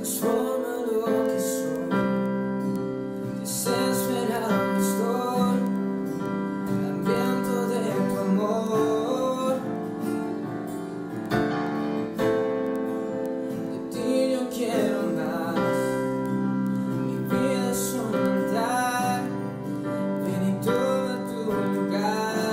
Sopra con el viento de tu vida.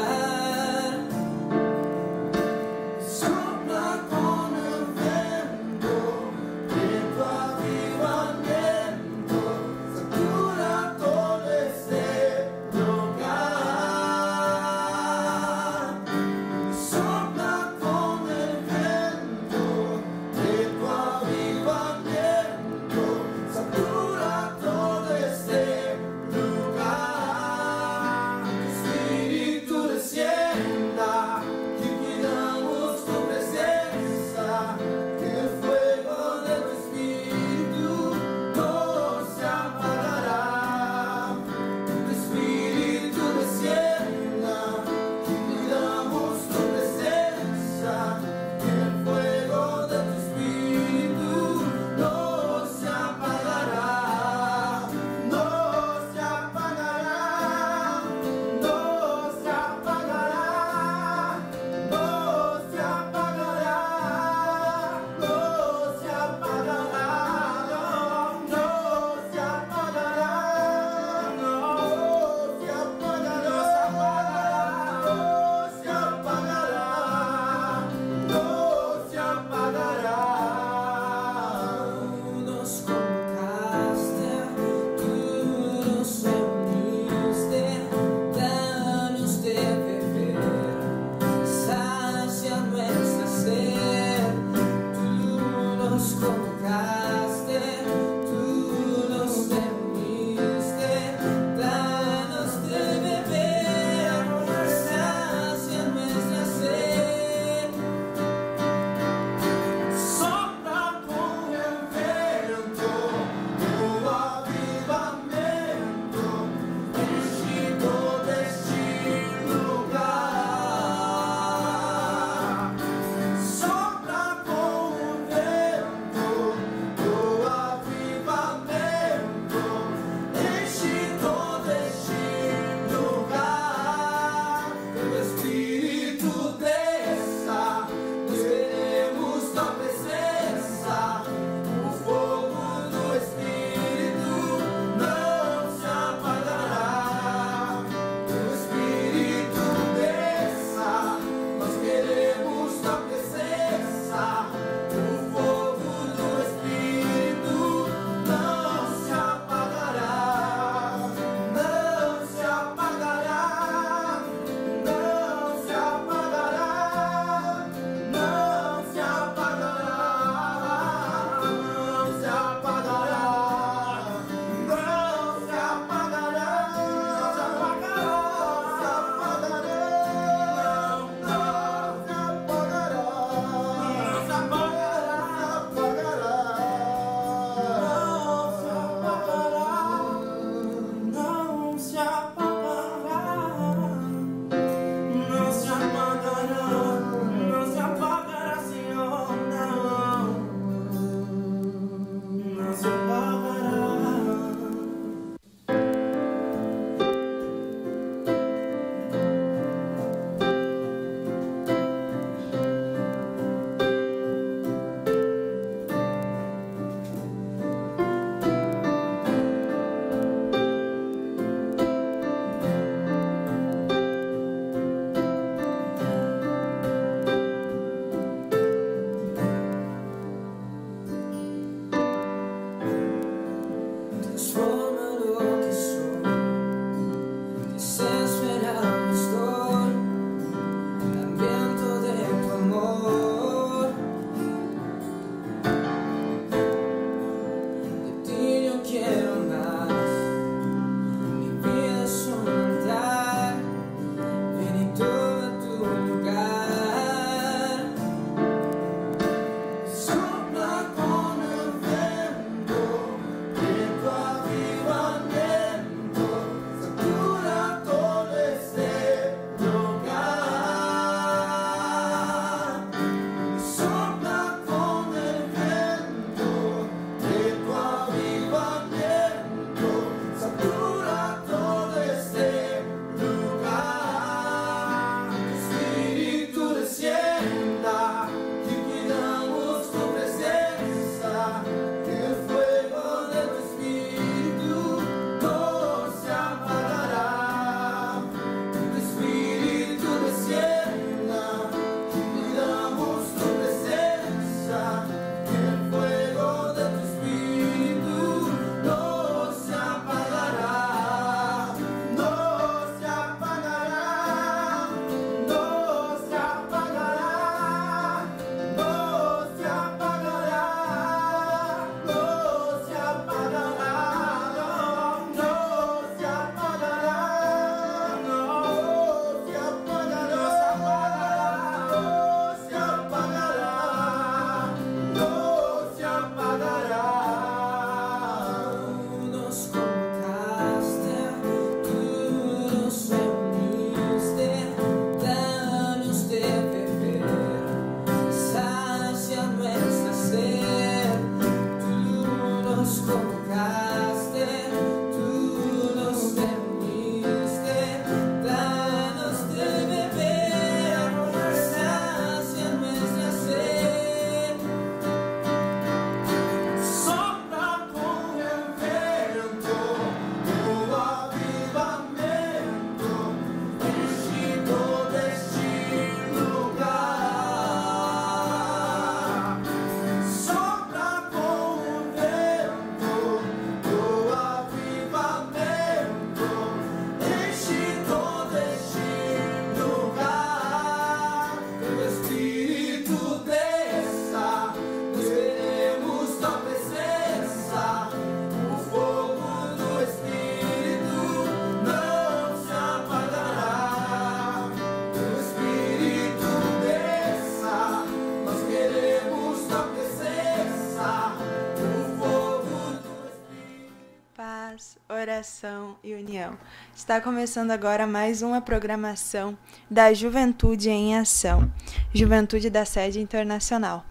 Oração e união. Está começando agora mais uma programação da Juventude em Ação, Juventude da Sede Internacional.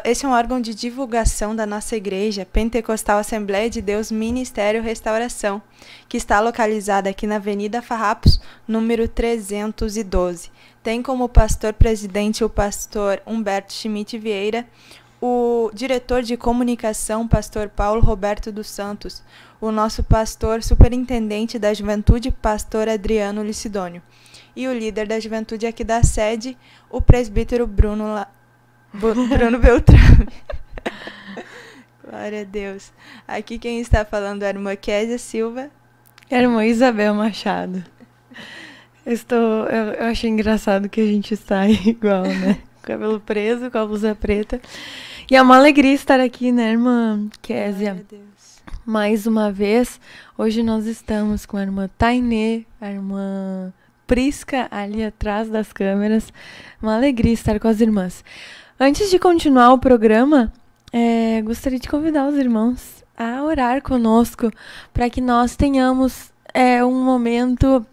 Esse é um órgão de divulgação da nossa igreja, Pentecostal Assembleia de Deus Ministério Restauração, que está localizada aqui na Avenida Farrapos, número 312. Tem como pastor-presidente o pastor Humberto Schmidt Vieira, o diretor de comunicação, pastor Paulo Roberto dos Santos, o nosso pastor superintendente da juventude, pastor Adriano Licidônio, e o líder da juventude aqui da sede, o presbítero Bruno Beltrame. Glória a Deus. Aqui quem está falando é a irmã Késia Silva. E a irmã Isabel Machado. Eu achei engraçado que a gente está igual, né? Cabelo preso, com a blusa preta. E é uma alegria estar aqui, né, irmã Késia? Glória a Deus. Mais uma vez, hoje nós estamos com a irmã Tainê, a irmã Prisca ali atrás das câmeras. Uma alegria estar com as irmãs. Antes de continuar o programa, gostaria de convidar os irmãos a orar conosco para que nós tenhamos um momento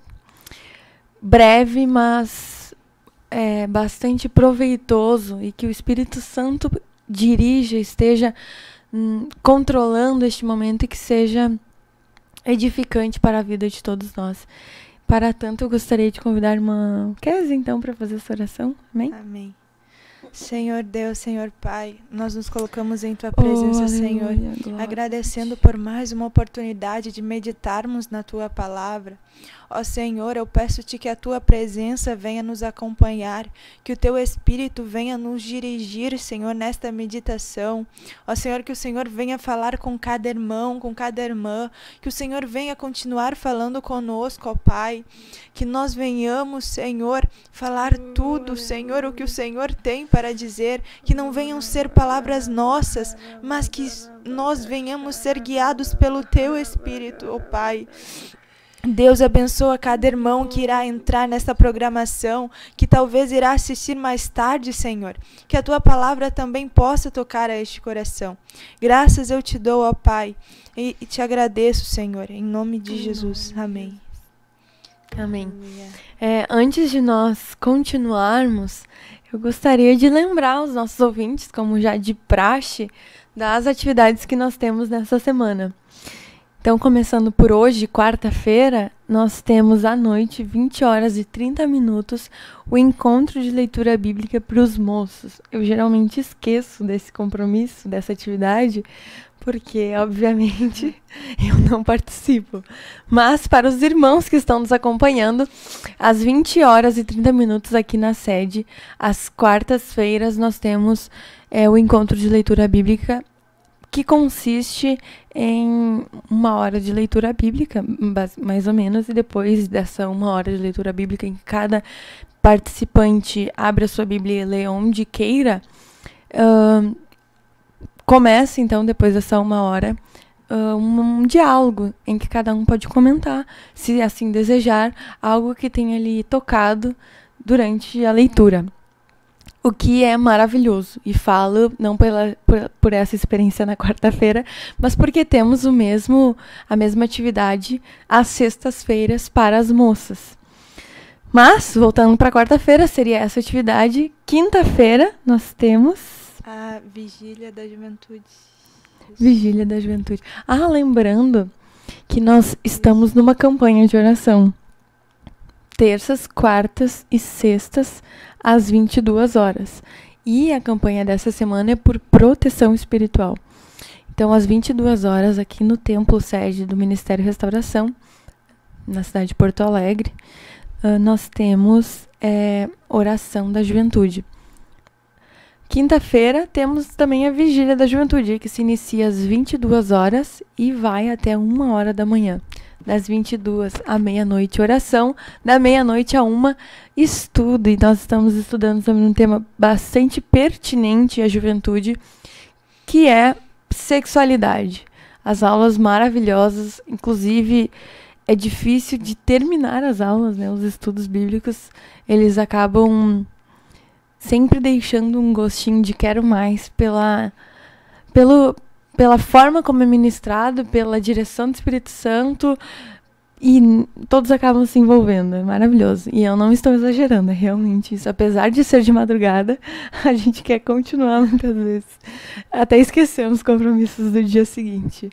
breve, mas bastante proveitoso, e que o Espírito Santo dirija, esteja controlando este momento, e que seja edificante para a vida de todos nós. Para tanto, eu gostaria de convidar a irmã Késia, então, para fazer essa oração. Amém? Amém. Senhor Deus, Senhor Pai, nós nos colocamos em Tua presença, Senhor, agradecendo por mais uma oportunidade de meditarmos na Tua palavra. Ó Senhor, eu peço-te que a Tua presença venha nos acompanhar, que o Teu Espírito venha nos dirigir, Senhor, nesta meditação. Ó Senhor, que o Senhor venha falar com cada irmão, com cada irmã, que o Senhor venha continuar falando conosco, ó Pai, que nós venhamos, Senhor, falar tudo, Senhor, o que o Senhor tem para dizer, que não venham ser palavras nossas, mas que nós venhamos ser guiados pelo Teu Espírito, ó Pai. Deus abençoa cada irmão que irá entrar nesta programação, que talvez irá assistir mais tarde, Senhor. Que a Tua palavra também possa tocar a este coração. Graças eu te dou, ó Pai, e te agradeço, Senhor, em nome de Jesus. Amém. Amém. Antes de nós continuarmos, eu gostaria de lembrar os nossos ouvintes, como já de praxe, das atividades que nós temos nessa semana. Então, começando por hoje, quarta-feira, nós temos à noite, 20h30, o encontro de leitura bíblica para os moços. Eu geralmente esqueço desse compromisso, dessa atividade, porque, obviamente, eu não participo. Mas, para os irmãos que estão nos acompanhando, às 20h30 aqui na sede, às quartas-feiras, nós temos o encontro de leitura bíblica, que consiste em 1 hora de leitura bíblica, mais ou menos, e depois dessa 1 hora de leitura bíblica, em que cada participante abre a sua Bíblia e lê onde queira, começa, então, depois dessa 1 hora, um diálogo em que cada um pode comentar, se assim desejar, algo que tenha lhe tocado durante a leitura. O que é maravilhoso, e falo não por essa experiência na quarta-feira, mas porque temos a mesma atividade às sextas-feiras para as moças. Mas, voltando para quarta-feira, seria essa atividade. Quinta-feira, nós temos a Vigília da Juventude. Vigília da Juventude. Lembrando que nós estamos numa campanha de oração. Terças, quartas e sextas, às 22 horas. E a campanha dessa semana é por proteção espiritual. Então, às 22 horas, aqui no templo sede do Ministério Restauração, na cidade de Porto Alegre, nós temos oração da juventude. Quinta-feira temos também a Vigília da Juventude, que se inicia às 22 horas e vai até 1 hora da manhã. Das 22 à meia-noite, oração. Da meia-noite a 1, estudo. E nós estamos estudando sobre um tema bastante pertinente à juventude, que é sexualidade. As aulas maravilhosas, inclusive é difícil de terminar as aulas, né? Os estudos bíblicos, eles acabam sempre deixando um gostinho de quero mais pela forma como é ministrado, pela direção do Espírito Santo, e todos acabam se envolvendo. É maravilhoso. E eu não estou exagerando, é realmente isso. Apesar de ser de madrugada, a gente quer continuar muitas vezes. Até esquecemos os compromissos do dia seguinte.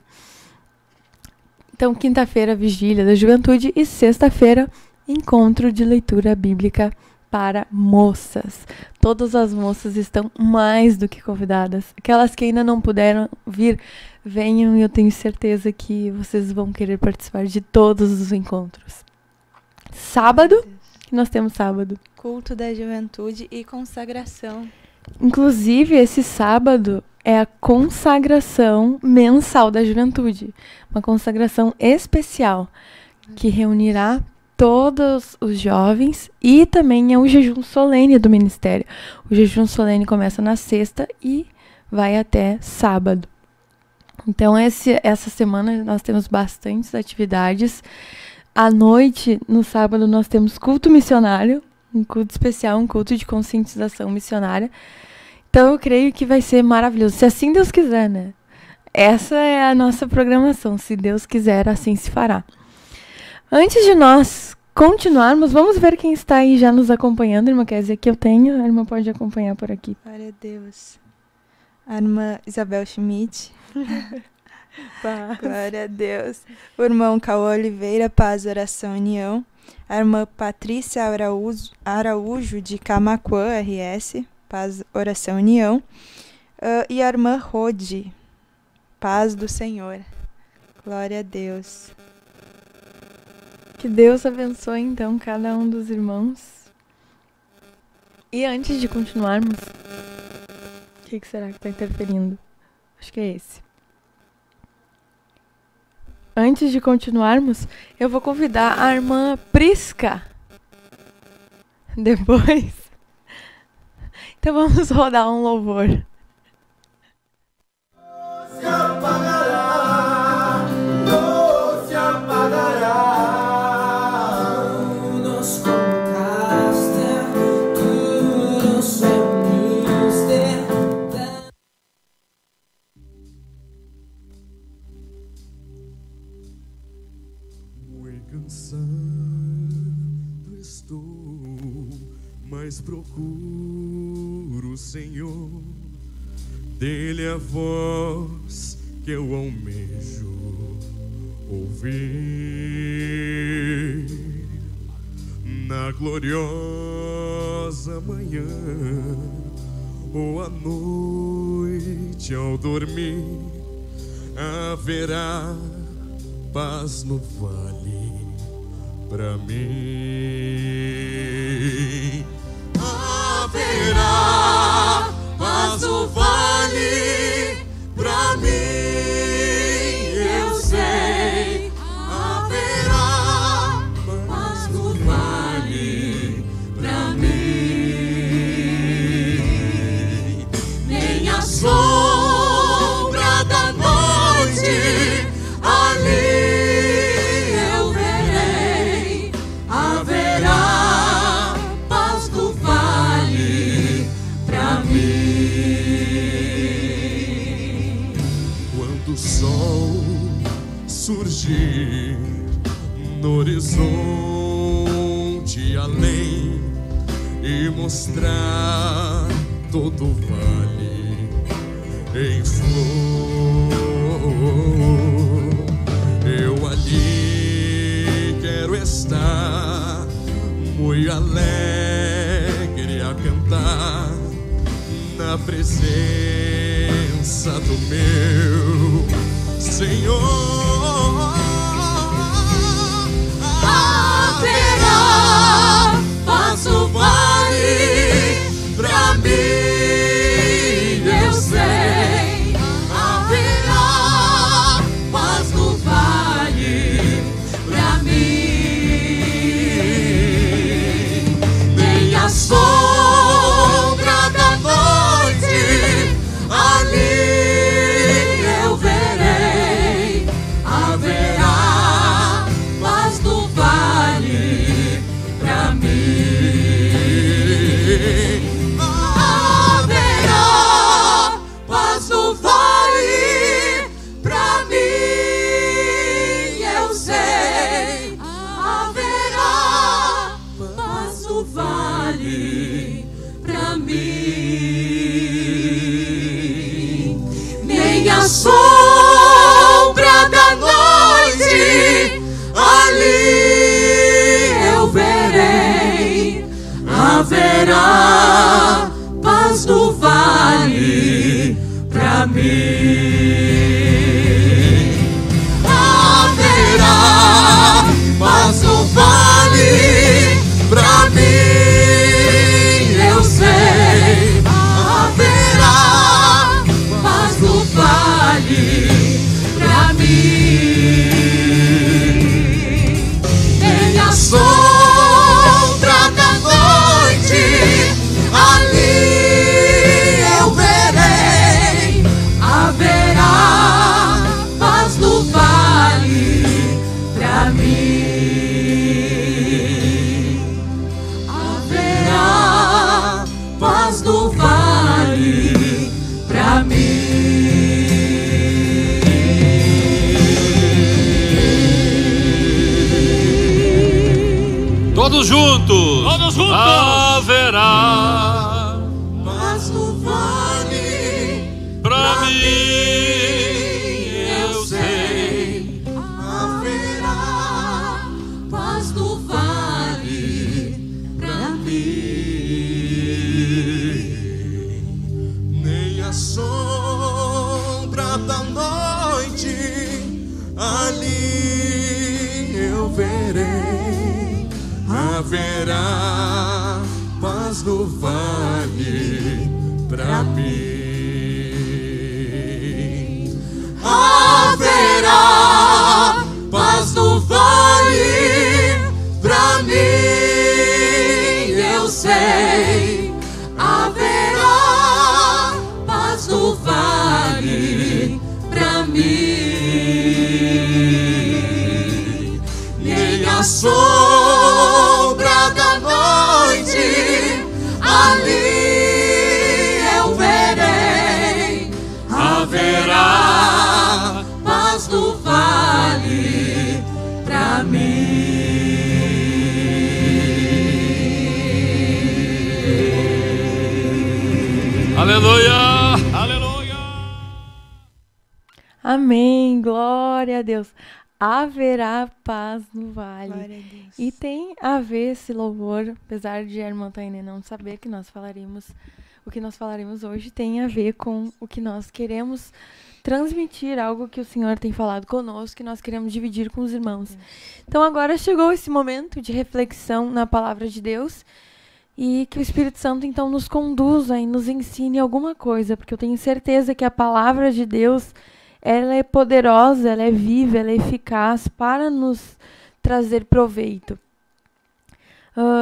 Então, quinta-feira, Vigília da Juventude, e sexta-feira, encontro de leitura bíblica para moças. Todas as moças estão mais do que convidadas. Aquelas que ainda não puderam vir, venham, e eu tenho certeza que vocês vão querer participar de todos os encontros. Sábado, que nós temos sábado. Culto da juventude e consagração. Inclusive, esse sábado é a consagração mensal da juventude. Uma consagração especial que reunirá todos os jovens, e também é o jejum solene do ministério. O jejum solene começa na sexta e vai até sábado. Então, essa semana nós temos bastantes atividades. À noite, no sábado, nós temos culto missionário, um culto especial, um culto de conscientização missionária. Então, eu creio que vai ser maravilhoso, se assim Deus quiser, né? Essa é a nossa programação, se Deus quiser, assim se fará. Antes de nós continuarmos, vamos ver quem está aí já nos acompanhando. A irmã Kézia, que eu tenho, a irmã pode acompanhar por aqui. Glória a Deus. A irmã Isabel Schmidt. Glória a Deus. O irmão Cauã Oliveira, Paz, Oração, União. A irmã Patrícia Araújo, de Camaquã, RS, Paz, Oração, União. E a irmã Rode, Paz do Senhor. Glória a Deus. Que Deus abençoe, então, cada um dos irmãos. E antes de continuarmos, o que será que está interferindo? Acho que é esse. Antes de continuarmos, eu vou convidar a irmã Prisca. Depois. Então vamos rodar um louvor. Se apagará, não se apagará. Cansado estou, mas procuro o Senhor, dele a voz que eu almejo ouvir. Na gloriosa manhã ou à noite ao dormir, haverá paz no vale pra mim. Haverá paz no vale pra mim, eu sei. Haverá paz no vale pra mim. Nem a sombra da noite ali o sol surgir no horizonte além e mostrar todo o vale em flor. alegre a cantar na presença do meu Senhor. Haverá paz no vale pra mim, eu sei. Haverá paz no vale pra mim. Nem a sombra da noite ali eu verei. Haverá paz no vale pra mim. Haverá paz no vale pra mim, eu sei. Haverá paz no vale pra mim. Nem a sombra da noite ali eu verei. Haverá paz no vale pra mim. Haverá paz no vale pra mim, eu sei. Haverá paz no vale pra mim. Nem a sombra da noite ali eu verei. Haverá paz no vale pra mim. Haverá paz no vale pra mim. Todos juntos. Todos juntos. Haverá Paz no vale pra mim, eu sei. Haverá paz no vale pra mim. Nem a sombra da noite ali eu verei. Haverá paz no vale pra mim. Haverá paz no vale pra mim, eu sei. Haverá paz no vale pra mim. Nem a sombra da noite ali eu verei. Haverá paz no vale pra mim. aleluia. Aleluia. Amém, glória a Deus. Haverá paz no vale. Glória a Deus. E tem a ver esse louvor, apesar de a irmã Taine não saber que nós falaremos, o que nós falaremos hoje tem a ver com o que nós queremos transmitir, algo que o Senhor tem falado conosco, que nós queremos dividir com os irmãos. Então agora chegou esse momento de reflexão na palavra de Deus e que o Espírito Santo então nos conduza e nos ensine alguma coisa, porque eu tenho certeza que a palavra de Deus, ela é poderosa, ela é viva, ela é eficaz para nos trazer proveito.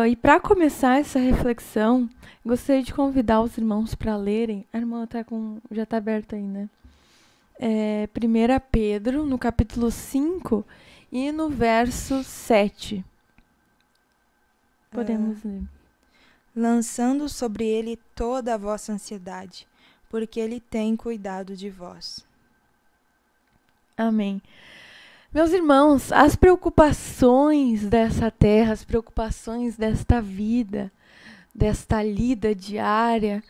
E para começar essa reflexão, gostaria de convidar os irmãos para lerem. A irmã já está aberta aí, né? 1 Pedro, no capítulo 5 e no verso 7. Podemos ler. Lançando sobre ele toda a vossa ansiedade, porque ele tem cuidado de vós. Amém. Meus irmãos, as preocupações dessa terra, as preocupações desta vida, desta lida diária,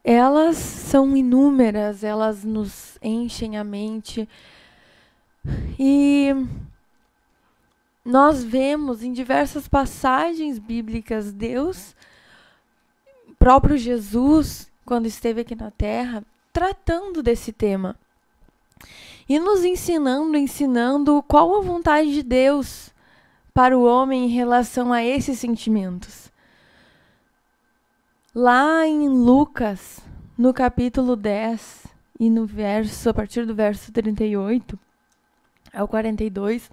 elas são inúmeras, elas nos enchem a mente. E nós vemos em diversas passagens bíblicas Deus, próprio Jesus, quando esteve aqui na Terra, tratando desse tema. E nos ensinando qual a vontade de Deus para o homem em relação a esses sentimentos. Lá em Lucas, no capítulo 10, e a partir do verso 38 ao 42,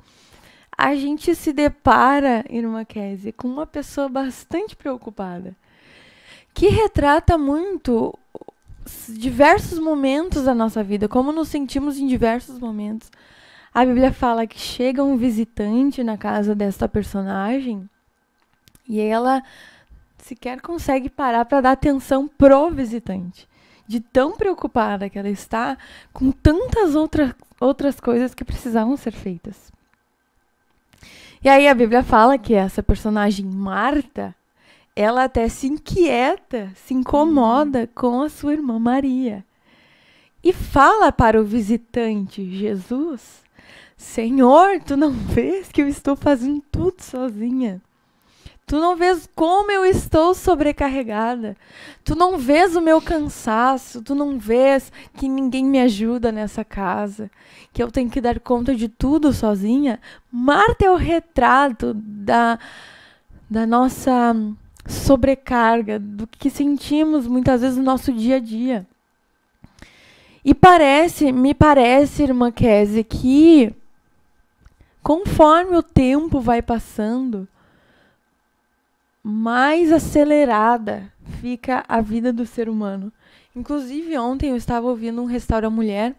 a gente se depara, irmã Kézia, com uma pessoa bastante preocupada, que retrata muito diversos momentos da nossa vida, como nos sentimos em diversos momentos. A Bíblia fala que chega um visitante na casa desta personagem e ela sequer consegue parar para dar atenção pro visitante, de tão preocupada que ela está com tantas outras coisas que precisavam ser feitas. E aí a Bíblia fala que essa personagem Marta, ela até se inquieta, se incomoda com a sua irmã Maria. E fala para o visitante Jesus: Senhor, tu não vês que eu estou fazendo tudo sozinha? Tu não vês como eu estou sobrecarregada? Tu não vês o meu cansaço? Tu não vês que ninguém me ajuda nessa casa? Que eu tenho que dar conta de tudo sozinha? Marta é o retrato da nossa sobrecarga, do que sentimos muitas vezes no nosso dia a dia. E me parece, irmã Kézia, que conforme o tempo vai passando, mais acelerada fica a vida do ser humano. Inclusive, ontem eu estava ouvindo um Restaura Mulher.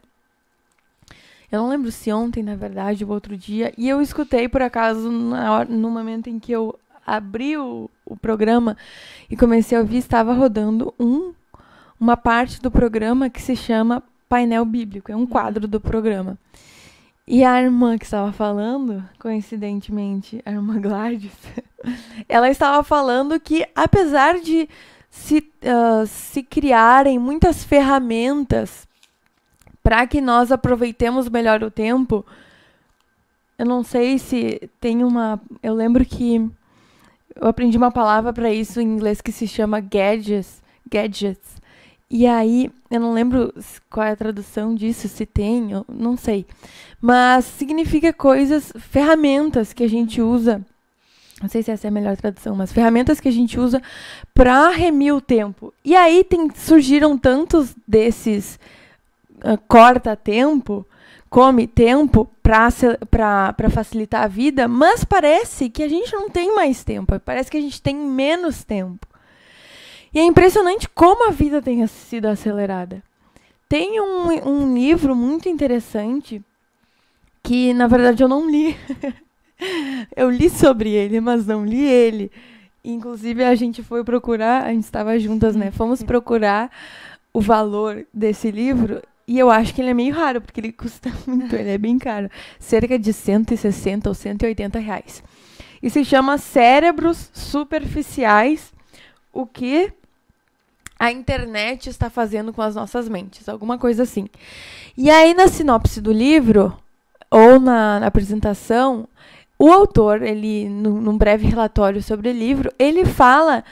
Eu não lembro se ontem, na verdade, ou outro dia. E eu escutei, por acaso, no momento em que eu abri o programa e comecei a ouvir, estava rodando uma parte do programa que se chama Painel Bíblico. É um quadro do programa. E a irmã que estava falando, coincidentemente, a irmã Gladys, ela estava falando que, apesar de se criarem muitas ferramentas para que nós aproveitemos melhor o tempo, eu não sei se tem eu lembro que eu aprendi uma palavra para isso em inglês que se chama gadgets. E aí, eu não lembro qual é a tradução disso, se tem, eu não sei. Mas significa ferramentas que a gente usa. Não sei se essa é a melhor tradução, mas ferramentas que a gente usa para remir o tempo. E aí surgiram tantos desses corta tempo, come tempo para facilitar a vida, mas parece que a gente não tem mais tempo, parece que a gente tem menos tempo. E é impressionante como a vida tem sido acelerada. Tem um livro muito interessante que, na verdade, eu não li. Eu li sobre ele, mas não li ele. Inclusive, a gente foi procurar, a gente estava juntas, né? Fomos procurar o valor desse livro e eu acho que ele é meio raro, porque ele custa muito, ele é bem caro. Cerca de 160 ou 180 reais. E se chama Cérebros Superficiais, o que a internet está fazendo com as nossas mentes, alguma coisa assim. E aí, na sinopse do livro, ou na apresentação, o autor, num breve relatório sobre o livro, ele fala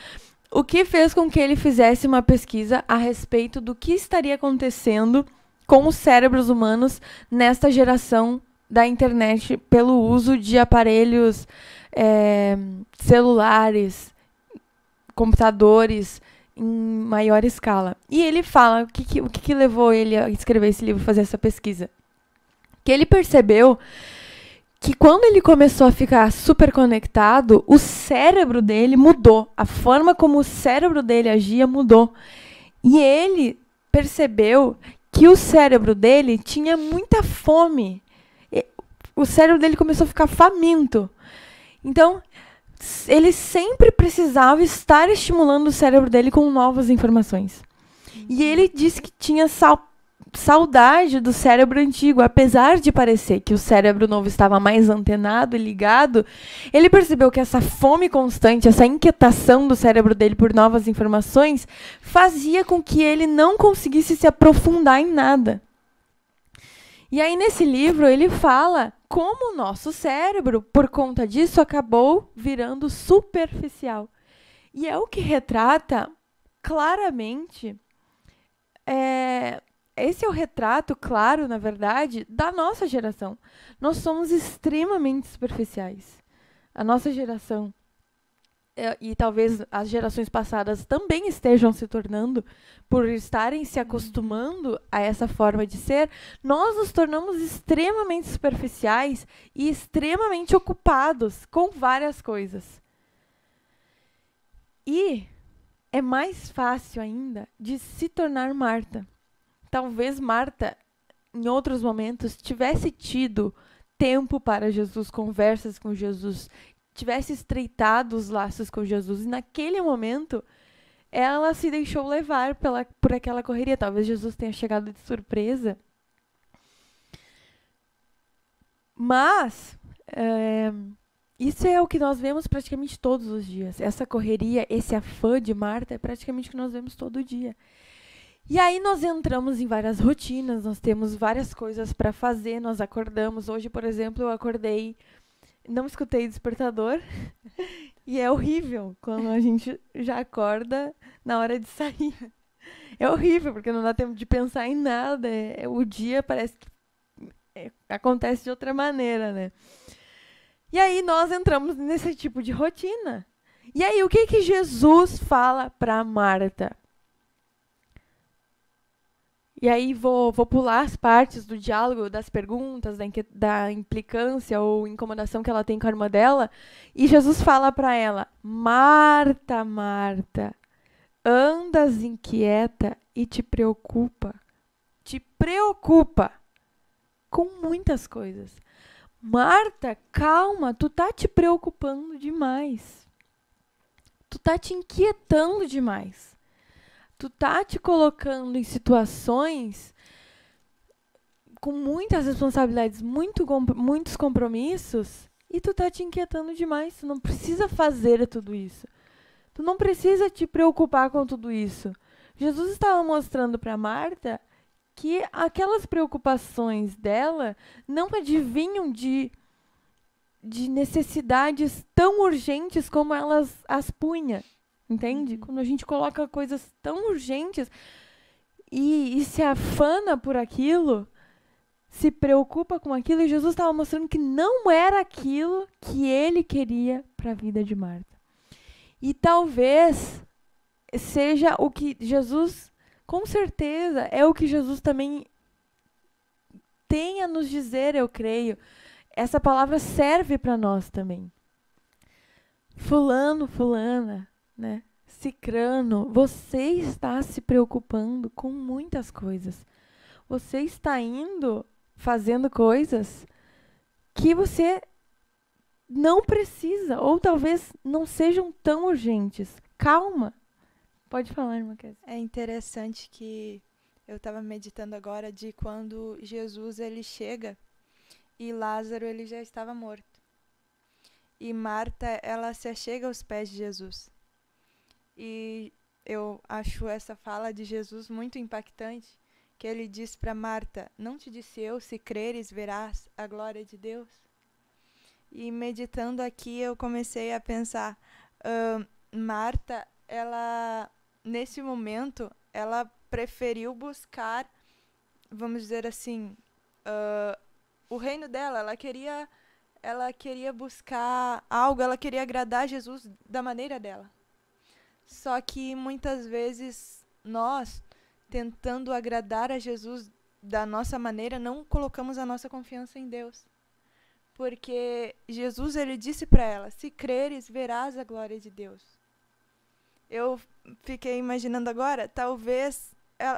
o que fez com que ele fizesse uma pesquisa a respeito do que estaria acontecendo com os cérebros humanos nesta geração da internet pelo uso de aparelhos celulares, computadores, em maior escala. E ele fala o que levou ele a escrever esse livro, fazer essa pesquisa. Que ele percebeu que quando ele começou a ficar super conectado, o cérebro dele mudou. A forma como o cérebro dele agia mudou. E ele percebeu que o cérebro dele tinha muita fome. O cérebro dele começou a ficar faminto. Então, ele sempre precisava estar estimulando o cérebro dele com novas informações. E ele disse que tinha saudade do cérebro antigo. Apesar de parecer que o cérebro novo estava mais antenado e ligado, ele percebeu que essa fome constante, essa inquietação do cérebro dele por novas informações, fazia com que ele não conseguisse se aprofundar em nada. E aí, nesse livro, ele fala como o nosso cérebro, por conta disso, acabou virando superficial. E é o que retrata claramente... esse é o retrato, claro, na verdade, da nossa geração. Nós somos extremamente superficiais. A nossa geração, e talvez as gerações passadas também estejam se tornando, por estarem se acostumando a essa forma de ser, nós nos tornamos extremamente superficiais e extremamente ocupados com várias coisas. E é mais fácil ainda de se tornar Marta. Talvez Marta, em outros momentos, tivesse tido tempo para Jesus, conversas com Jesus, tivesse estreitado os laços com Jesus. E naquele momento, ela se deixou levar por aquela correria. Talvez Jesus tenha chegado de surpresa. Mas isso é o que nós vemos praticamente todos os dias. Essa correria, esse afã de Marta é praticamente o que nós vemos todo dia. E aí nós entramos em várias rotinas, nós temos várias coisas para fazer, nós acordamos. Hoje, por exemplo, eu acordei, não escutei despertador, e é horrível quando a gente já acorda na hora de sair. É horrível, porque não dá tempo de pensar em nada, o dia parece que acontece de outra maneira, né? E aí nós entramos nesse tipo de rotina. E aí o que Jesus fala para Marta? E aí vou pular as partes do diálogo, das perguntas, da implicância ou incomodação que ela tem com a irmã dela. E Jesus fala para ela: Marta, Marta, andas inquieta e te preocupa. Te preocupa com muitas coisas. Marta, calma, tu tá te preocupando demais. Tu tá te inquietando demais. Tu tá te colocando em situações com muitas responsabilidades, muitos compromissos, e tu tá te inquietando demais. Tu não precisa fazer tudo isso. Tu não precisa te preocupar com tudo isso. Jesus estava mostrando para Marta que aquelas preocupações dela não advinham de necessidades tão urgentes como elas as punha. Entende? Quando a gente coloca coisas tão urgentes e se afana por aquilo, se preocupa com aquilo, e Jesus estava mostrando que não era aquilo que ele queria para a vida de Marta. E talvez seja o que Jesus, com certeza, é o que Jesus também tem a nos dizer, eu creio. Essa palavra serve para nós também. Fulano, fulana, né? Cicrano, você está se preocupando com muitas coisas. Você está fazendo coisas que você não precisa, ou talvez não sejam tão urgentes. Calma. Pode falar, irmã Kézia. É interessante que eu estava meditando agora de quando Jesus ele chega e Lázaro ele já estava morto. E Marta, ela se achega aos pés de Jesus. E eu acho essa fala de Jesus muito impactante, que ele diz para Marta: não te disse eu, se creres verás a glória de Deus? E meditando aqui eu comecei a pensar, Marta, ela nesse momento, ela preferiu buscar, vamos dizer assim, o reino dela. Ela queria buscar algo, ela queria agradar Jesus da maneira dela. Só que muitas vezes nós, tentando agradar a Jesus da nossa maneira, não colocamos a nossa confiança em Deus. Porque Jesus ele disse para ela: se creres, verás a glória de Deus. Eu fiquei imaginando agora, talvez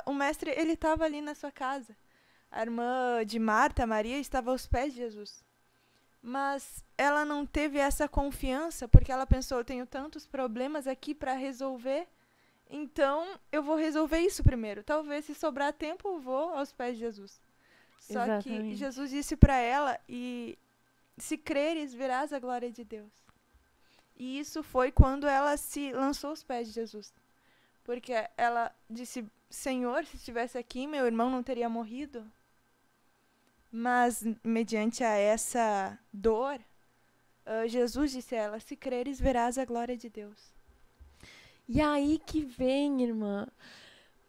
o mestre ele estava ali na sua casa. A irmã de Marta, Maria, estava aos pés de Jesus. Mas ela não teve essa confiança, porque ela pensou: eu tenho tantos problemas aqui para resolver, então eu vou resolver isso primeiro. Talvez, se sobrar tempo, eu vou aos pés de Jesus. Só Exatamente. Que Jesus disse para ela: e se creres, verás a glória de Deus. E isso foi quando ela se lançou aos pés de Jesus. Porque ela disse: Senhor, se estivesse aqui, meu irmão não teria morrido. Mas, mediante a essa dor, Jesus disse a ela: se creres, verás a glória de Deus. E aí que vem, irmã,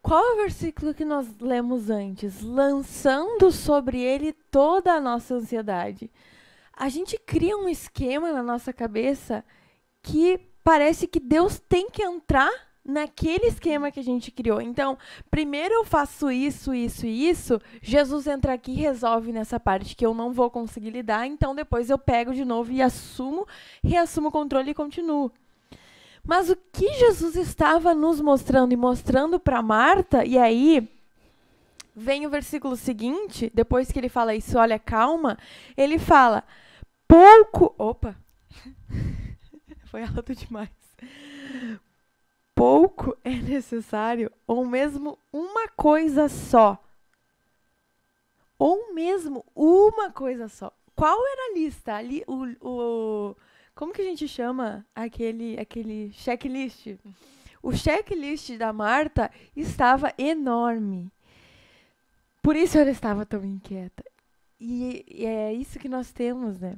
qual é o versículo que nós lemos antes? Lançando sobre ele toda a nossa ansiedade. A gente cria um esquema na nossa cabeça que parece que Deus tem que entrar naquele esquema que a gente criou. Então, primeiro eu faço isso, isso e isso, Jesus entra aqui e resolve nessa parte que eu não vou conseguir lidar, então depois eu pego de novo e reassumo o controle e continuo. Mas o que Jesus estava nos mostrando e mostrando para Marta, e aí vem o versículo seguinte, depois que ele fala isso, olha, calma, ele fala, Opa! Foi alto demais. Pouco é necessário, ou mesmo uma coisa só. Ou mesmo uma coisa só. Qual era a lista? Ali, como que a gente chama aquele checklist? O checklist da Marta estava enorme. Por isso ela estava tão inquieta. E é isso que nós temos, né?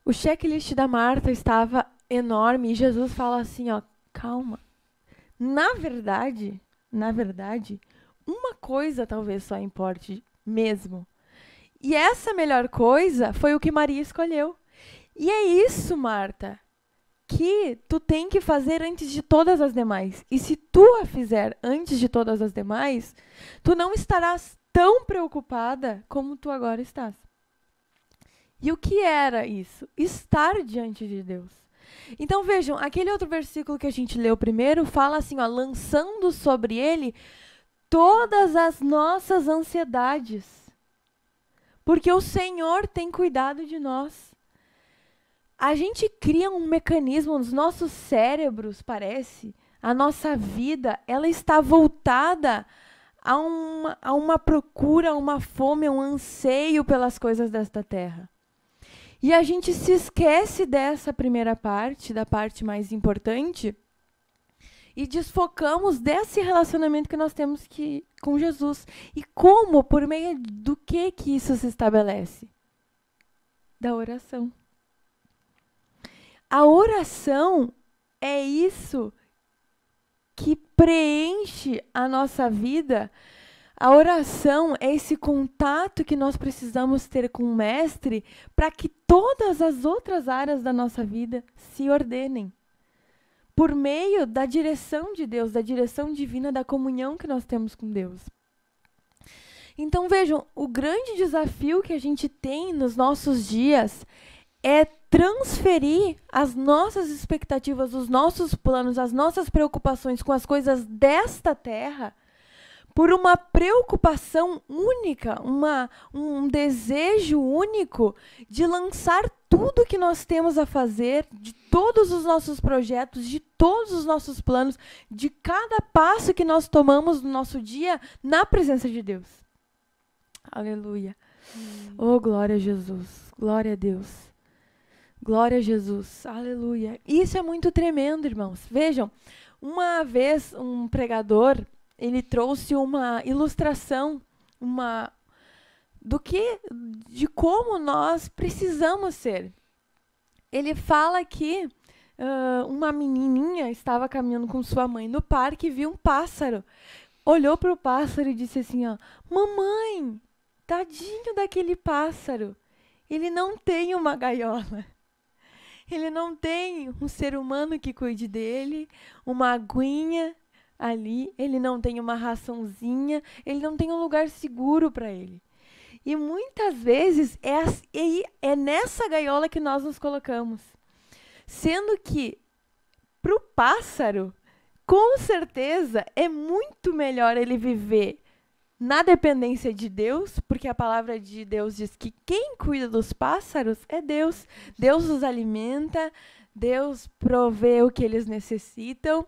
O checklist da Marta estava enorme e Jesus fala assim, ó, calma. Na verdade, uma coisa talvez só importe mesmo. E essa melhor coisa foi o que Maria escolheu. E é isso, Marta, que tu tem que fazer antes de todas as demais. E se tu a fizer antes de todas as demais, tu não estarás tão preocupada como tu agora estás. E o que era isso? Estar diante de Deus. Então vejam, aquele outro versículo que a gente leu primeiro fala assim, ó, lançando sobre ele todas as nossas ansiedades. Porque o Senhor tem cuidado de nós. A gente cria um mecanismo nos nossos cérebros, parece. A nossa vida, ela está voltada a uma procura, a uma fome, a um anseio pelas coisas desta terra. E a gente se esquece dessa primeira parte, da parte mais importante, e desfocamos desse relacionamento que nós temos com Jesus. E como? Por meio do que isso se estabelece? Da oração. A oração é isso que preenche a nossa vida. A oração é esse contato que nós precisamos ter com o Mestre para que todas as outras áreas da nossa vida se ordenem. Por meio da direção de Deus, da direção divina, da comunhão que nós temos com Deus. Então vejam, o grande desafio que a gente tem nos nossos dias é transferir as nossas expectativas, os nossos planos, as nossas preocupações com as coisas desta terra por uma preocupação única, um desejo único de lançar tudo que nós temos a fazer, de todos os nossos projetos, de todos os nossos planos, de cada passo que nós tomamos no nosso dia na presença de Deus. Aleluia. Oh, glória a Jesus. Glória a Deus. Glória a Jesus. Aleluia. Isso é muito tremendo, irmãos. Vejam, uma vez um pregador, ele trouxe uma ilustração, de como nós precisamos ser. Ele fala que uma menininha estava caminhando com sua mãe no parque e viu um pássaro. Olhou para o pássaro e disse assim, ó, mamãe, tadinho daquele pássaro. Ele não tem uma gaiola. Ele não tem um ser humano que cuide dele, uma aguinha ali, ele não tem uma raçãozinha, ele não tem um lugar seguro para ele. E muitas vezes é nessa gaiola que nós nos colocamos. Sendo que, para o pássaro, com certeza, é muito melhor ele viver na dependência de Deus, porque a palavra de Deus diz que quem cuida dos pássaros é Deus. Deus os alimenta, Deus provê o que eles necessitam.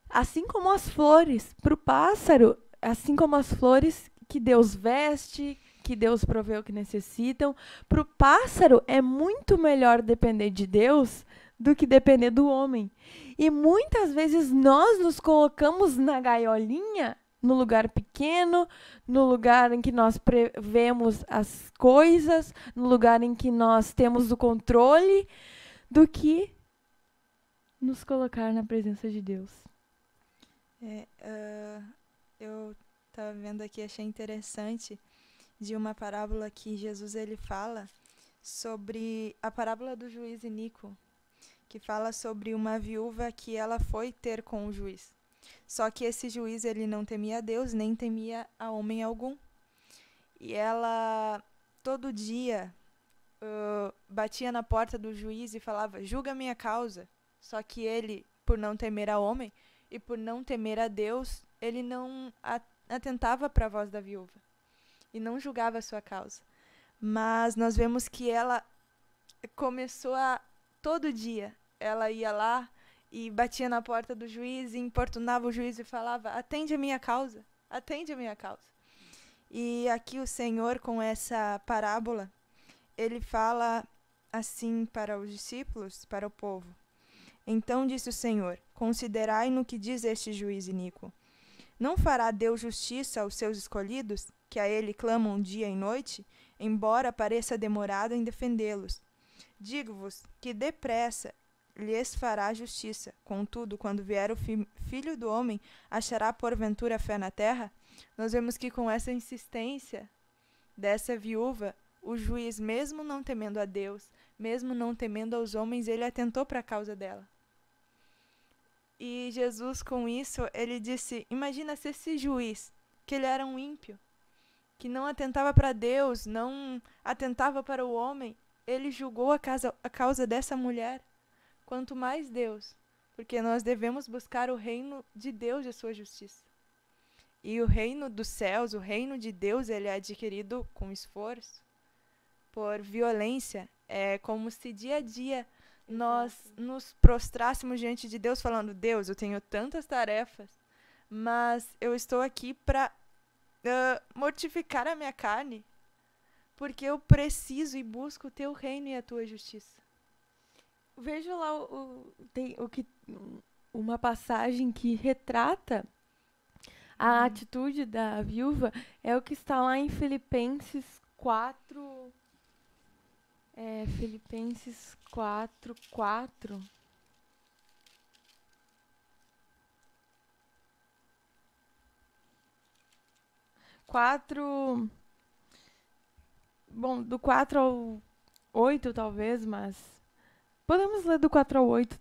Assim como as flores, para o pássaro, assim como as flores que Deus veste, que Deus provê o que necessitam, para o pássaro é muito melhor depender de Deus do que depender do homem. E muitas vezes nós nos colocamos na gaiolinha, no lugar pequeno, no lugar em que nós prevemos as coisas, no lugar em que nós temos o controle, do que nos colocar na presença de Deus. Eu estava vendo aqui, achei interessante, de uma parábola que Jesus ele fala sobre a parábola do juiz iníquo, que fala sobre uma viúva que ela foi ter com o juiz. Só que esse juiz ele não temia a Deus, nem temia a homem algum. E ela todo dia batia na porta do juiz e falava, julga a minha causa. Só que ele, por não temer a homem e por não temer a Deus, ele não atentava para a voz da viúva e não julgava a sua causa. Mas nós vemos que ela começou a, todo dia, ela ia lá e batia na porta do juiz e importunava o juiz e falava, atende a minha causa, atende a minha causa. E aqui o Senhor, com essa parábola, ele fala assim para os discípulos, para o povo. Então disse o Senhor, considerai no que diz este juiz iníquo. Não fará Deus justiça aos seus escolhidos, que a ele clamam dia e noite, embora pareça demorado em defendê-los? Digo-vos que depressa lhes fará justiça. Contudo, quando vier o Filho do Homem, achará porventura fé na terra? Nós vemos que com essa insistência dessa viúva, o juiz, mesmo não temendo a Deus, mesmo não temendo aos homens, ele atentou para a causa dela. E Jesus, com isso, ele disse, imagina se esse juiz, que ele era um ímpio, que não atentava para Deus, não atentava para o homem, ele julgou a causa dessa mulher. Quanto mais Deus, porque nós devemos buscar o reino de Deus e a sua justiça. E o reino dos céus, o reino de Deus, ele é adquirido com esforço, por violência. É como se dia a dia nós nos prostrássemos diante de Deus falando, Deus, eu tenho tantas tarefas, mas eu estou aqui para mortificar a minha carne, porque eu preciso e busco o teu reino e a tua justiça. Vejo lá uma passagem que retrata a atitude da viúva, é o que está lá em Filipenses 4. Filipenses 4:4. Bom, do 4 ao 8 talvez, mas podemos ler do 4 ao 8.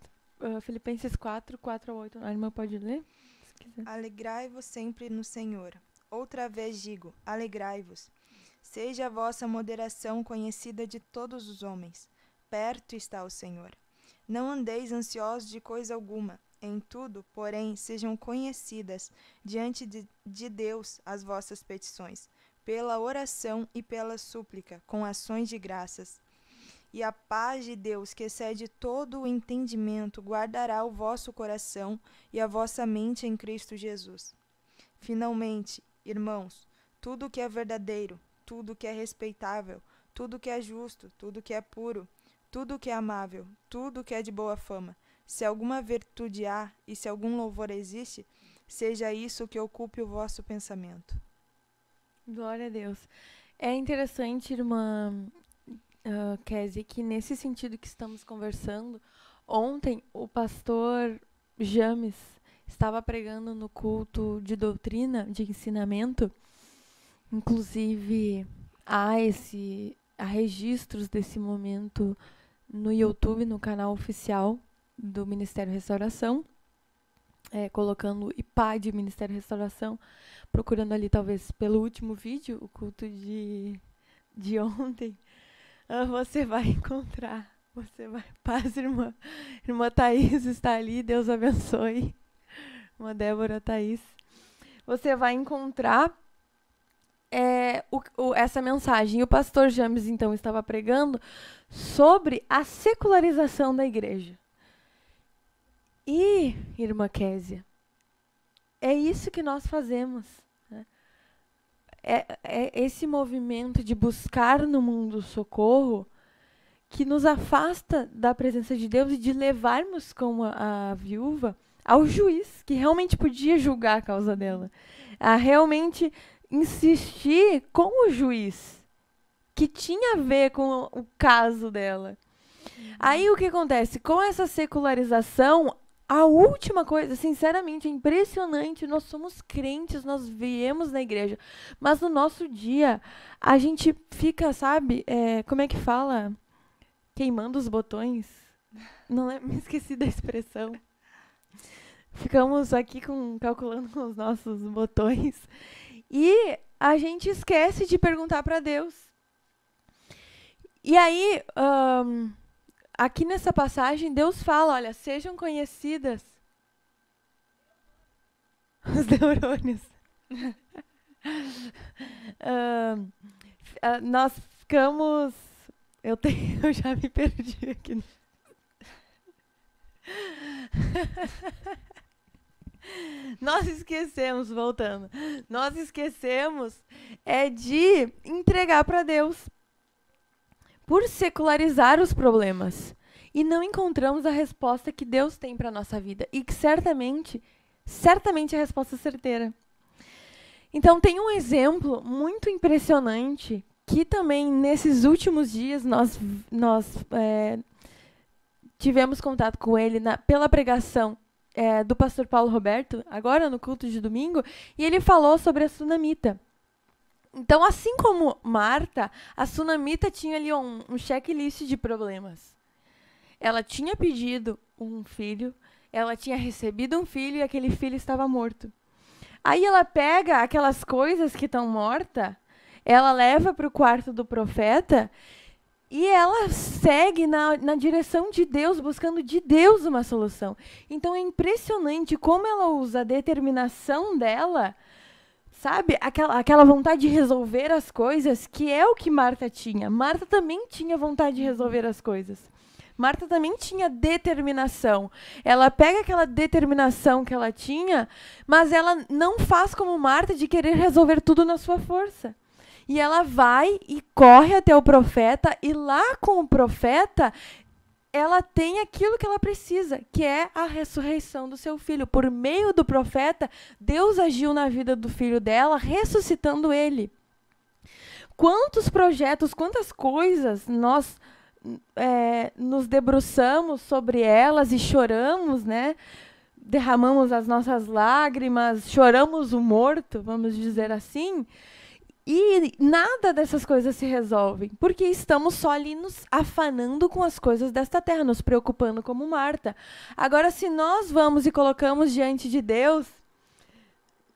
Filipenses 4 ao 8. A irmã pode ler? Se quiser. Alegrai-vos sempre no Senhor. Outra vez digo, alegrai-vos. Seja a vossa moderação conhecida de todos os homens. Perto está o Senhor. Não andeis ansiosos de coisa alguma. Em tudo, porém, sejam conhecidas diante de Deus as vossas petições, pela oração e pela súplica, com ações de graças. E a paz de Deus, que excede todo o entendimento, guardará o vosso coração e a vossa mente em Cristo Jesus. Finalmente, irmãos, tudo que é verdadeiro, tudo que é respeitável, tudo que é justo, tudo que é puro, tudo que é amável, tudo que é de boa fama, se alguma virtude há e se algum louvor existe, seja isso que ocupe o vosso pensamento. Glória a Deus. É interessante, irmã Kézia, que nesse sentido que estamos conversando, ontem o pastor James estava pregando no culto de doutrina, de ensinamento. Inclusive, há registros desse momento no YouTube, no canal oficial do Ministério Restauração, colocando IPAD Ministério Restauração, procurando ali talvez pelo último vídeo, o culto de ontem, você vai encontrar, paz, irmã. Irmã Thaís está ali, Deus abençoe. Irmã Débora, Thaís. Você vai encontrar essa mensagem. E o pastor James, então, estava pregando sobre a secularização da igreja. E, irmã Kézia, é isso que nós fazemos. Né? É esse movimento de buscar no mundo socorro que nos afasta da presença de Deus e de levarmos, como a viúva, ao juiz, que realmente podia julgar a causa dela. a realmente insistir com o juiz, que tinha a ver com o caso dela. Aí o que acontece? Com essa secularização, a última coisa, sinceramente, é impressionante. Nós somos crentes, nós viemos na igreja, mas no nosso dia, a gente fica, sabe, como é que fala? Queimando os botões. Não é, me esqueci da expressão. Ficamos aqui calculando os nossos botões. E a gente esquece de perguntar para Deus. E aí, aqui nessa passagem, Deus fala, olha, sejam conhecidas os neurônios. Nós ficamos... Eu já me perdi aqui. Nós esquecemos, voltando. Nós esquecemos de entregar para Deus. Por secularizar os problemas. E não encontramos a resposta que Deus tem para a nossa vida. E que certamente a resposta é certeira. Então, tem um exemplo muito impressionante que também, nesses últimos dias, nós tivemos contato com ele pela pregação do pastor Paulo Roberto, agora no culto de domingo, e ele falou sobre a sunamita. Então, assim como Marta, a sunamita tinha ali um checklist de problemas. Ela tinha pedido um filho, ela tinha recebido um filho e aquele filho estava morto. Aí ela pega aquelas coisas que estão mortas, ela leva para o quarto do profeta e ela segue na direção de Deus, buscando de Deus uma solução. Então é impressionante como ela usa a determinação dela, sabe? Aquela vontade de resolver as coisas, que é o que Marta tinha. Marta também tinha vontade de resolver as coisas. Marta também tinha determinação. Ela pega aquela determinação que ela tinha, mas ela não faz como Marta de querer resolver tudo na sua força. E ela vai e corre até o profeta, e lá com o profeta, ela tem aquilo que ela precisa, que é a ressurreição do seu filho. Por meio do profeta, Deus agiu na vida do filho dela, ressuscitando ele. Quantos projetos, quantas coisas nós nos debruçamos sobre elas e choramos, né? Derramamos as nossas lágrimas, choramos o morto, vamos dizer assim. E nada dessas coisas se resolvem, porque estamos só ali nos afanando com as coisas desta terra, nos preocupando como Marta. Agora, se nós vamos e colocamos diante de Deus,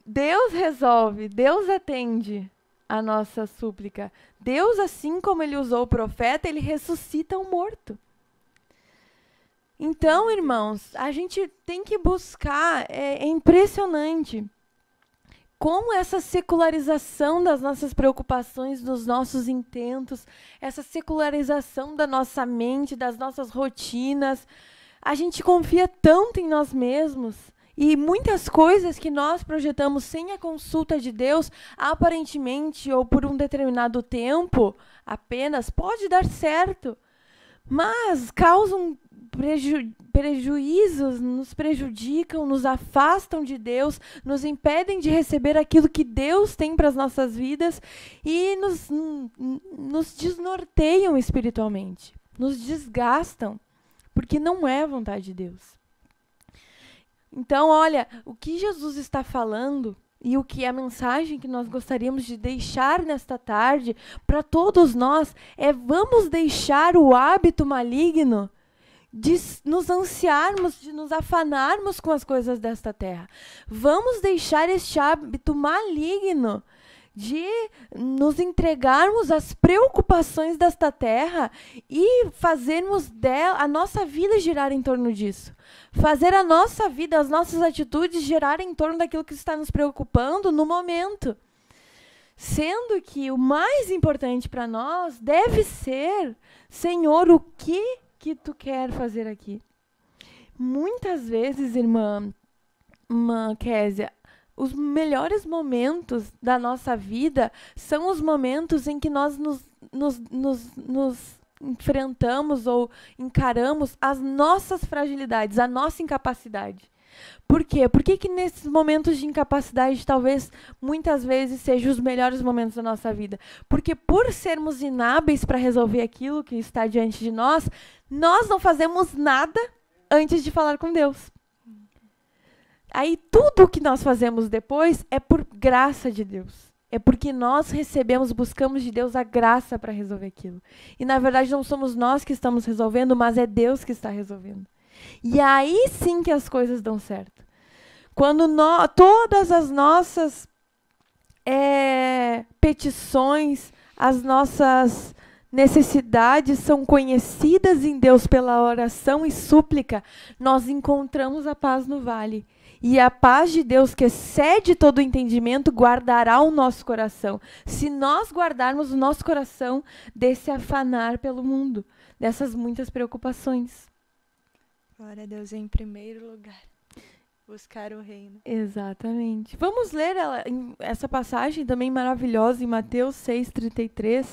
Deus resolve, Deus atende a nossa súplica. Deus, assim como ele usou o profeta, ele ressuscita o morto. Então, irmãos, a gente tem que buscar, é impressionante como essa secularização das nossas preocupações, dos nossos intentos, essa secularização da nossa mente, das nossas rotinas, a gente confia tanto em nós mesmos e muitas coisas que nós projetamos sem a consulta de Deus, aparentemente ou por um determinado tempo apenas, pode dar certo, mas causam prejuízos, nos prejudicam, nos afastam de Deus, nos impedem de receber aquilo que Deus tem para as nossas vidas e nos desnorteiam espiritualmente, nos desgastam, porque não é a vontade de Deus. Então, olha, o que Jesus está falando e o que a mensagem que nós gostaríamos de deixar nesta tarde para todos nós é: vamos deixar o hábito maligno de nos ansiarmos, de nos afanarmos com as coisas desta terra. Vamos deixar este hábito maligno de nos entregarmos às preocupações desta terra e fazermos a nossa vida girar em torno disso. Fazer a nossa vida, as nossas atitudes girar em torno daquilo que está nos preocupando no momento. Sendo que o mais importante para nós deve ser: Senhor, o que tu quer fazer aqui? Muitas vezes, irmã Késia, os melhores momentos da nossa vida são os momentos em que nós nos enfrentamos ou encaramos as nossas fragilidades, a nossa incapacidade. Por quê? Por que nesses momentos de incapacidade, talvez, muitas vezes, sejam os melhores momentos da nossa vida? Porque por sermos inábeis para resolver aquilo que está diante de nós não fazemos nada antes de falar com Deus. Aí tudo o que nós fazemos depois é por graça de Deus. É porque nós recebemos, buscamos de Deus a graça para resolver aquilo. E na verdade não somos nós que estamos resolvendo, mas é Deus que está resolvendo. E aí sim que as coisas dão certo. Quando todas as nossas petições, as nossas necessidades são conhecidas em Deus pela oração e súplica, nós encontramos a paz no vale. E a paz de Deus, que excede todo o entendimento, guardará o nosso coração. Se nós guardarmos o nosso coração desse afanar pelo mundo, dessas muitas preocupações. Glória a Deus em primeiro lugar. Buscar o reino. Exatamente. Vamos ler essa passagem também maravilhosa em Mateus 6,33.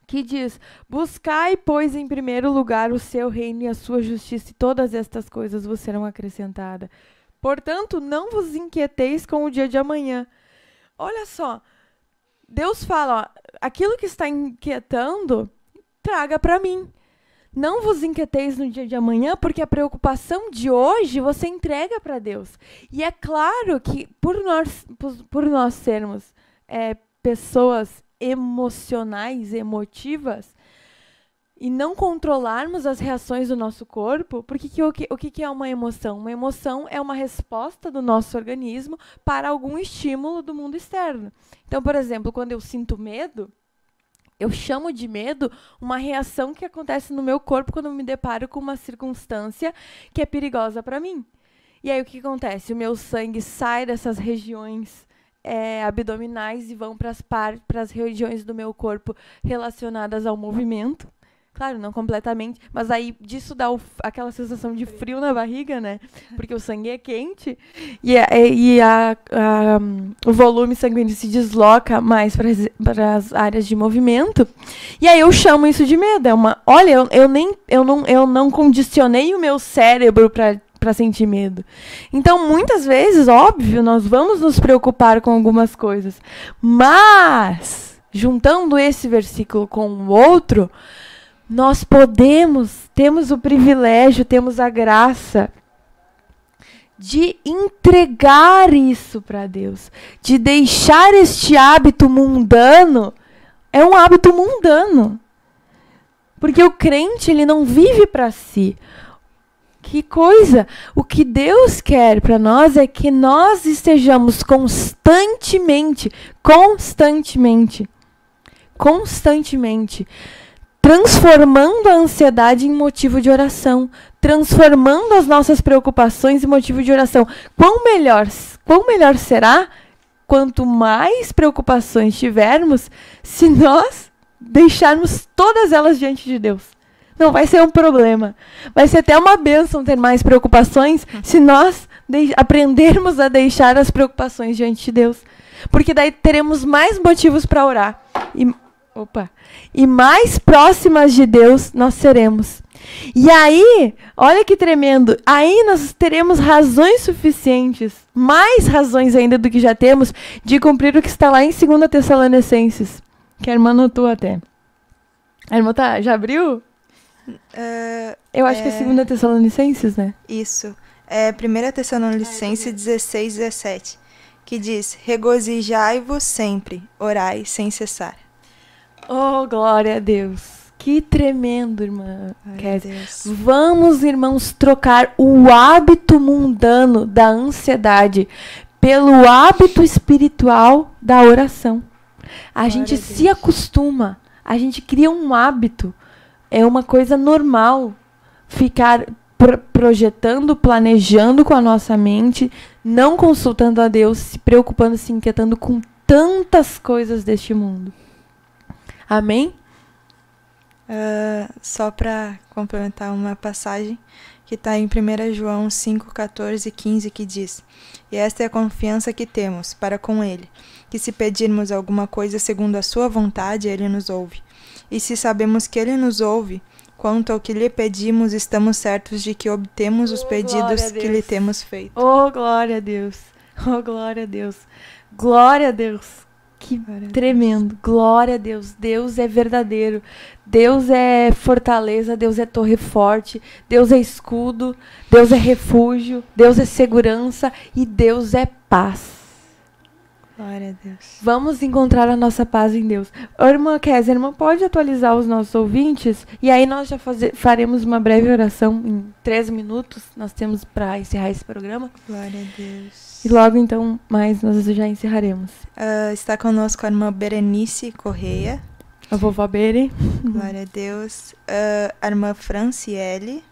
Que diz: buscai, pois, em primeiro lugar o seu reino e a sua justiça, e todas estas coisas vos serão acrescentadas. Portanto, não vos inquieteis com o dia de amanhã. Olha só, Deus fala, ó, aquilo que está inquietando, traga para mim. Não vos inquieteis no dia de amanhã, porque a preocupação de hoje você entrega para Deus. E é claro que por nós sermos pessoas emocionais, emotivas, e não controlarmos as reações do nosso corpo, porque o que é uma emoção? Uma emoção é uma resposta do nosso organismo para algum estímulo do mundo externo. Então, por exemplo, quando eu sinto medo, eu chamo de medo uma reação que acontece no meu corpo quando eu me deparo com uma circunstância que é perigosa para mim. E aí o que acontece? O meu sangue sai dessas regiões abdominais e vão para as regiões do meu corpo relacionadas ao movimento. Claro, não completamente, mas aí disso dá aquela sensação de frio na barriga, né? Porque o sangue é quente e o volume sanguíneo se desloca mais para as áreas de movimento. E aí eu chamo isso de medo. Olha, eu não condicionei o meu cérebro para sentir medo. Então, muitas vezes, óbvio, nós vamos nos preocupar com algumas coisas. Mas, juntando esse versículo com o outro, nós temos o privilégio, temos a graça de entregar isso para Deus, de deixar este hábito mundano. É um hábito mundano. Porque o crente, ele não vive para si. Que coisa! O que Deus quer para nós é que nós estejamos constantemente, transformando a ansiedade em motivo de oração, transformando as nossas preocupações em motivo de oração. Quão melhor será quanto mais preocupações tivermos se nós deixarmos todas elas diante de Deus. Não vai ser um problema. Vai ser até uma bênção ter mais preocupações se nós aprendermos a deixar as preocupações diante de Deus. Porque daí teremos mais motivos para orar. E mais próximas de Deus nós seremos. E aí, olha que tremendo, aí nós teremos razões suficientes, mais razões ainda do que já temos, de cumprir o que está lá em 2 Tessalonicenses, que a irmã anotou até. A irmã já abriu? Eu acho que é 2 Tessalonicenses, né? Isso. É 1 Tessalonicenses 16, 17, que diz: regozijai-vos sempre, orai sem cessar. Oh, glória a Deus. Que tremendo, irmã. Vamos, irmãos, trocar o hábito mundano da ansiedade pelo hábito espiritual da oração. A gente se acostuma, a gente cria um hábito. É uma coisa normal ficar projetando, planejando com a nossa mente, não consultando a Deus, se preocupando, se inquietando com tantas coisas deste mundo. Amém? Só para complementar uma passagem que está em 1 João 5, 14 e 15, que diz: e esta é a confiança que temos para com Ele, que se pedirmos alguma coisa segundo a sua vontade, Ele nos ouve. E se sabemos que Ele nos ouve, Quanto ao que lhe pedimos, estamos certos de que obtemos os pedidos que lhe temos feito. Oh, glória a Deus. Oh, glória a Deus. Glória a Deus. Que tremendo. Glória a Deus. Deus é verdadeiro. Deus é fortaleza. Deus é torre forte. Deus é escudo. Deus é refúgio. Deus é segurança. E Deus é paz. Glória a Deus. Vamos encontrar a nossa paz em Deus. Ô, irmã Kézia, irmã, pode atualizar os nossos ouvintes? E aí nós já faremos uma breve oração em 3 minutos. Nós temos para encerrar esse programa. Glória a Deus. E logo, então, mais nós já encerraremos. Está conosco a irmã Berenice Correia. A vovó Bere. Glória a Deus. A irmã Franciele.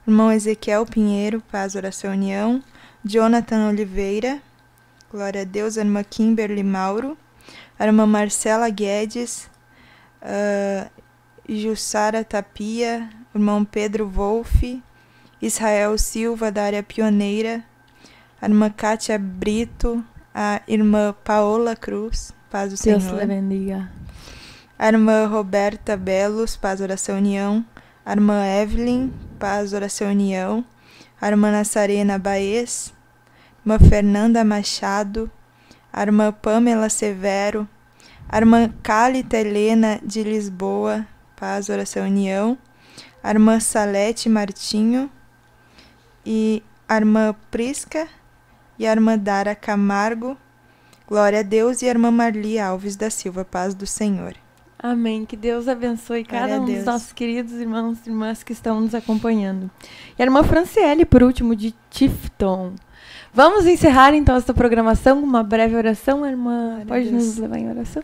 O irmão Ezequiel Pinheiro, Paz, Oração, União. Jonathan Oliveira. Glória a Deus. A irmã Kimberly Mauro. A irmã Marcela Guedes. Jussara Tapia. O irmão Pedro Wolff. Israel Silva, da área pioneira. A irmã Kátia Brito. A irmã Paola Cruz. Paz do Senhor. Deus lhe bendiga. A irmã Roberta Belos. Paz, Oração, União. A irmã Evelyn. Paz, Oração, União. A irmã Nazarena Baez. A irmã Fernanda Machado. A irmã Pamela Severo. A irmã Cálita Helena de Lisboa. Paz, Oração, União. A irmã Salete Martinho. E a irmã Prisca. E a irmã Dara Camargo. Glória a Deus. E a irmã Marli Alves da Silva. Paz do Senhor. Amém. Que Deus abençoe cada um dos nossos queridos irmãos e irmãs que estão nos acompanhando. E a irmã Franciele, por último, de Tifton. Vamos encerrar, então, esta programação com uma breve oração. A irmã pode nos levar em oração?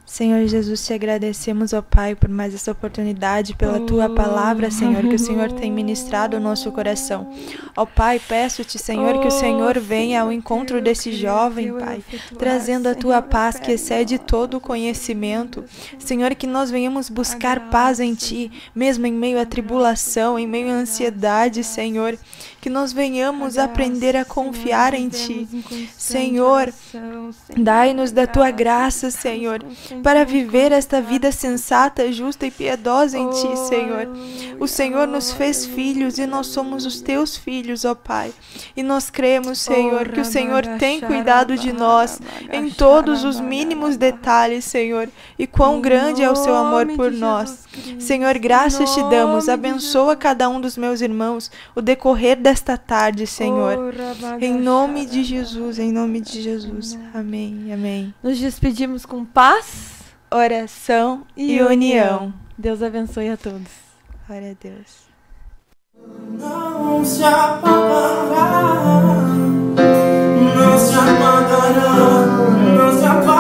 Senhor Jesus, te agradecemos, ó Pai, por mais essa oportunidade, pela Tua palavra, Senhor, que o Senhor tem ministrado ao nosso coração. Ó Pai, peço-te, Senhor, que o Senhor venha ao encontro desse jovem, Pai, trazendo a Tua paz que excede todo o conhecimento. Senhor, que nós venhamos buscar paz em Ti, mesmo em meio à tribulação, em meio à ansiedade, Senhor. Que nós venhamos aprender a confiar em Ti. Senhor, dai-nos da Tua graça, Senhor, para viver esta vida sensata, justa e piedosa em Ti, Senhor. O Senhor nos fez filhos e nós somos os Teus filhos, ó Pai. E nós cremos, Senhor, que o Senhor tem cuidado de nós em todos os mínimos detalhes, Senhor. E quão grande é o Seu amor por nós. Senhor, graças te damos. Abençoa cada um dos meus irmãos o decorrer desta tarde, Senhor. Em nome de Jesus, em nome de Jesus. Amém, amém. Nos despedimos com paz, oração e união. Deus abençoe a todos. Glória a Deus. Não se apagará, não se apagará, não se apagará.